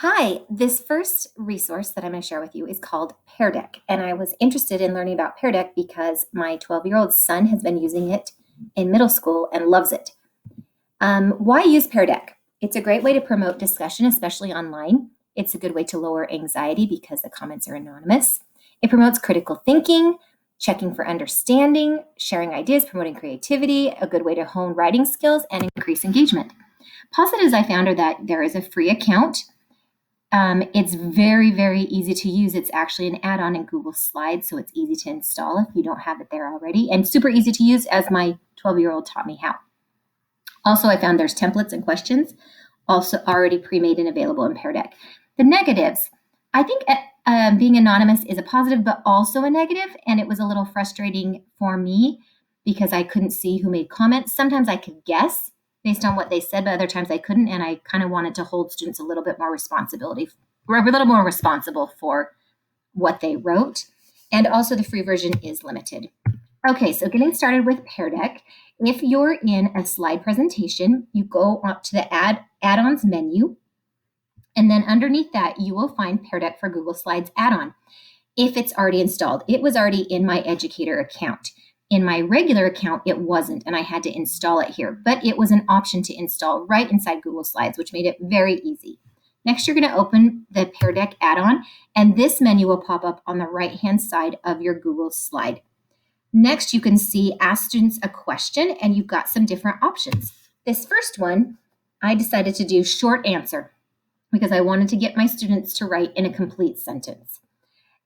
Hi, this first resource that I'm going to share with you is called Pear Deck. And I was interested in learning about Pear Deck because my 12-year-old son has been using it in middle school and loves it. Why use Pear Deck? It's a great way to promote discussion, especially online. It's a good way to lower anxiety because the comments are anonymous. It promotes critical thinking, checking for understanding, sharing ideas, promoting creativity, a good way to hone writing skills and increase engagement. Positives I found are that there is a free account. It's very, very easy to use. It's actually an add-on in Google Slides, so it's easy to install if you don't have it there already, and super easy to use as my 12-year-old taught me how. Also, I found there's templates and questions also already pre-made and available in Pear Deck. The negatives, I think being anonymous is a positive, but also a negative, and it was a little frustrating for me because I couldn't see who made comments. Sometimes I could guess based on what they said, but other times I couldn't, and I kind of wanted to hold students a little bit more responsibility. We're a little more responsible for what they wrote, and also the free version is limited. Okay, so getting started with Pear Deck. If you're in a slide presentation, you go up to the add-ons menu, and then underneath that, you will find Pear Deck for Google Slides add-on. If it's already installed, it was already in my educator account. In my regular account, it wasn't, and I had to install it here, but it was an option to install right inside Google Slides, which made it very easy. Next, you're going to open the Pear Deck add-on, and this menu will pop up on the right-hand side of your Google slide. Next, you can see Ask Students a Question, and you've got some different options. This first one, I decided to do short answer because I wanted to get my students to write in a complete sentence.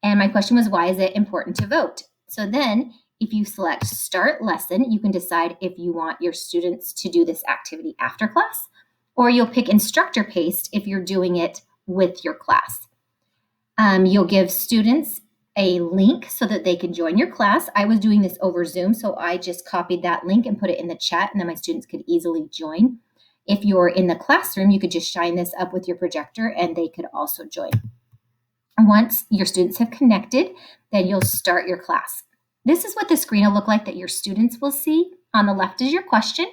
And my question was, why is it important to vote? So then, if you select Start Lesson, you can decide if you want your students to do this activity after class, or you'll pick Instructor Paste if you're doing it with your class. You'll give students a link so that they can join your class. I was doing this over Zoom, so I just copied that link and put it in the chat, and then my students could easily join. If you're in the classroom, you could just shine this up with your projector, and they could also join. Once your students have connected, then you'll start your class. This is what the screen will look like that your students will see. On the left is your question,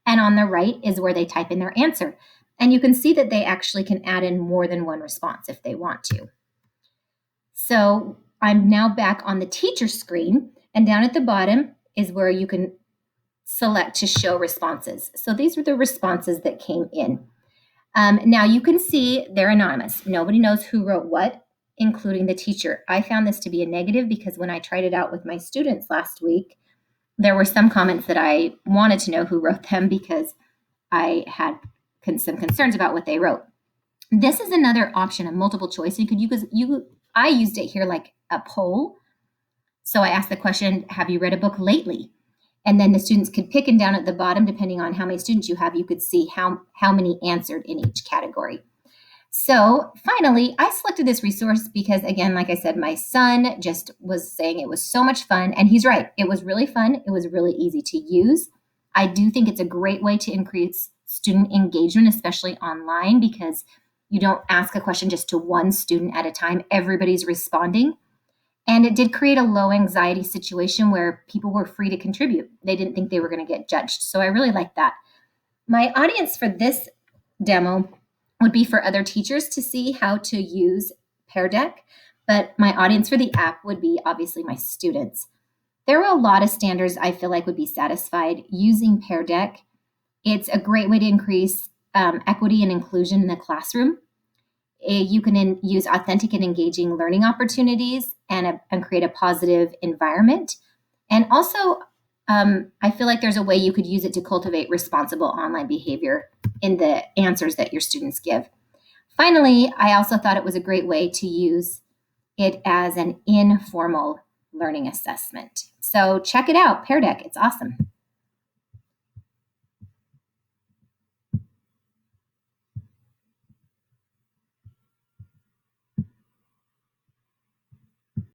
and on the right is where they type in their answer. And you can see that they actually can add in more than one response if they want to. So I'm now back on the teacher screen, and down at the bottom is where you can select to show responses. So these are the responses that came in. Now you can see they're anonymous. Nobody knows who wrote what, including the teacher. I found this to be a negative because when I tried it out with my students last week, there were some comments that I wanted to know who wrote them because I had some concerns about what they wrote. This is another option, a multiple choice. I used it here like a poll. So I asked the question, have you read a book lately? And then the students could pick, and down at the bottom, depending on how many students you have, you could see how many answered in each category. So finally, I selected this resource because, again, like I said, my son just was saying it was so much fun. And he's right. It was really fun. It was really easy to use. I do think it's a great way to increase student engagement, especially online, because you don't ask a question just to one student at a time. Everybody's responding. And it did create a low anxiety situation where people were free to contribute. They didn't think they were going to get judged. So I really like that. My audience for this demo would be for other teachers to see how to use Pear Deck, but my audience for the app would be obviously my students. There are a lot of standards I feel like would be satisfied using Pear Deck. It's a great way to increase equity and inclusion in the classroom. You can use authentic and engaging learning opportunities and create a positive environment. And also, I feel like there's a way you could use it to cultivate responsible online behavior in the answers that your students give. Finally, I also thought it was a great way to use it as an informal learning assessment. So check it out, Pear Deck. It's awesome.